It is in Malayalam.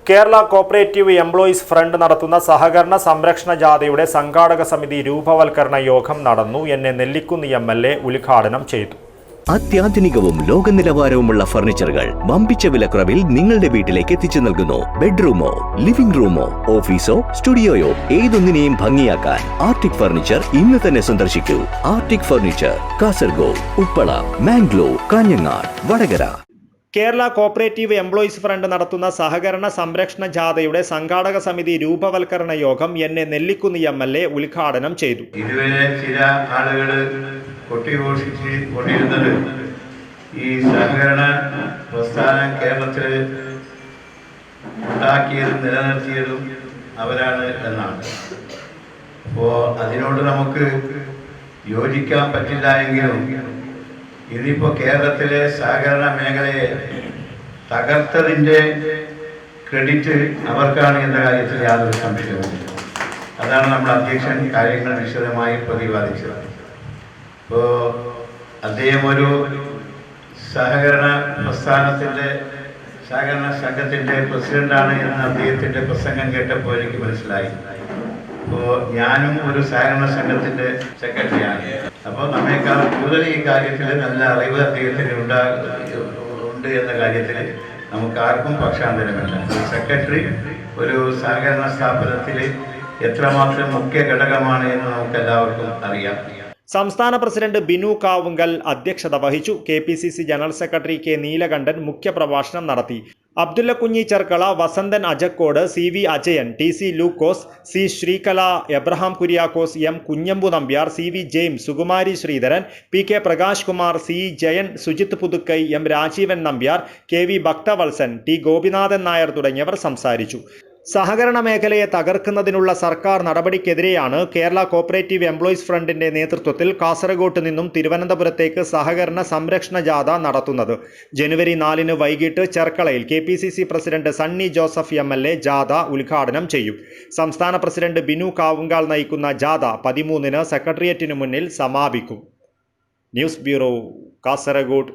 കേരള കോപ്പറേറ്റീവ് എംപ്ലോയീസ് ഫ്രണ്ട് നടത്തുന്ന സഹകരണ സംരക്ഷണ ജാഥയുടെ സംഘാടക സമിതി രൂപവൽക്കരണ യോഗം നടന്നു. നെല്ലിക്കുന്ന് MLA ഉദ്ഘാടനം ചെയ്തു. അത്യാധുനികവും ലോക നിലവാരവുമുള്ള ഫർണിച്ചറുകൾ വമ്പിച്ച വിലക്കുറവിൽ നിങ്ങളുടെ വീട്ടിലേക്ക് എത്തിച്ചു നൽകുന്നു. ബെഡ്റൂമോ, ലിവിംഗ് റൂമോ, ഓഫീസോ, സ്റ്റുഡിയോയോ ഏതൊന്നിനെയും ഭംഗിയാക്കാൻ ആർട്ടിക് ഫർണിച്ചർ ഇന്ന് തന്നെ സന്ദർശിക്കൂ. Arctic furniture, Kasaragod, Uppala, Mangalore, Kanhangad, Vadakara. Kerala cooperative employees front നടത്തുന്ന സഹകരണ സംരക്ഷണ ജാഥയുടെ സംഘാടക സമിതി രൂപവൽക്കരണ യോഗം നെല്ലിക്കുന്ന് MLA ഉദ്ഘാടനം ചെയ്തു. ഇതുവരെ ചില ആളുകൾ കൊണ്ടിരുന്നത് ഈ സഹകരണ പ്രസ്ഥാനം കേരളത്തിൽ ഉണ്ടാക്കിയതും നിലനിർത്തിയതും അവരാണ് എന്നാണ്. അപ്പോൾ അതിനോട് നമുക്ക് യോജിക്കാൻ പറ്റില്ല എങ്കിലും ഇതിപ്പോൾ കേരളത്തിലെ സഹകരണ മേഖലയെ തകർത്തതിൻ്റെ ക്രെഡിറ്റ് അവർക്കാണ് എന്ന കാര്യത്തിൽ യാതൊരു സംശയവുമില്ല. അതാണ് നമ്മുടെ അധ്യക്ഷൻ കാര്യങ്ങൾ വിശദമായി പ്രതിപാദിച്ചത്. ഇപ്പോൾ അദ്ദേഹം ഒരു സഹകരണ പ്രസ്ഥാനത്തിൻ്റെ സഹകരണ സംഘത്തിൻ്റെ പ്രസിഡന്റാണ് എന്ന് അദ്ദേഹത്തിൻ്റെ പ്രസംഗം കേട്ടപ്പോൾ എനിക്ക് മനസ്സിലായി. അപ്പോൾ ഞാനും ഒരു സഹകരണ സംഘത്തിൻ്റെ സെക്രട്ടറിയാണ്. അപ്പോൾ നമ്മേക്കാൾ കൂടുതൽ ഈ കാര്യത്തിൽ നല്ല അറിവ് അദ്ദേഹത്തിന് ഉണ്ട് എന്ന കാര്യത്തിൽ നമുക്ക് ആർക്കും പക്ഷാന്തരമല്ല. സെക്രട്ടറി ഒരു സഹകരണ സ്ഥാപനത്തിൽ എത്രമാത്രം മുഖ്യ ഘടകമാണ് എന്ന് നമുക്ക് എല്ലാവർക്കും അറിയാം. സംസ്ഥാന പ്രസിഡന്റ് ബിനു കാവുങ്കൽ അധ്യക്ഷത വഹിച്ചു. KPCC general secretary K Neelakandan മുഖ്യപ്രഭാഷണം നടത്തി. Abdulla Kunhi Cherkala, Vasanthan Ajakkode, CV Ajayan, TC Lukose, C Sreekala, Abraham Kuriakose, M Kunhambu Nambiar, CV James, Sukumari Sreedharan, PK Prakash Kumar, C Jayan, Sujith Puthukkai, M Rajeevan Nambiar, KV Bhakthavalsan, T Gopinathan Nair തുടങ്ങിയവർ സംസാരിച്ചു. സഹകരണ മേഖലയെ തകർക്കുന്നതിനുള്ള സർക്കാർ നടപടിക്കെതിരെയാണ് കേരള കോപ്പറേറ്റീവ് എംപ്ലോയീസ് ഫ്രണ്ടിന്റെ നേതൃത്വത്തിൽ കാസർഗോഡ് നിന്നും തിരുവനന്തപുരത്തേക്ക് സഹകരണ സംരക്ഷണ ജാഥ നടത്തുന്നത്. ജനുവരി 4 വൈകിട്ട് ചെർക്കളയിൽ KPCC president Sunny Joseph MLA ജാഥ ഉദ്ഘാടനം ചെയ്യും. സംസ്ഥാന പ്രസിഡന്റ് ബിനു കാവുങ്കാൽ നയിക്കുന്ന ജാഥ 13 സെക്രട്ടേറിയറ്റിനു മുന്നിൽ സമാപിക്കും. News bureau, Kasaragod.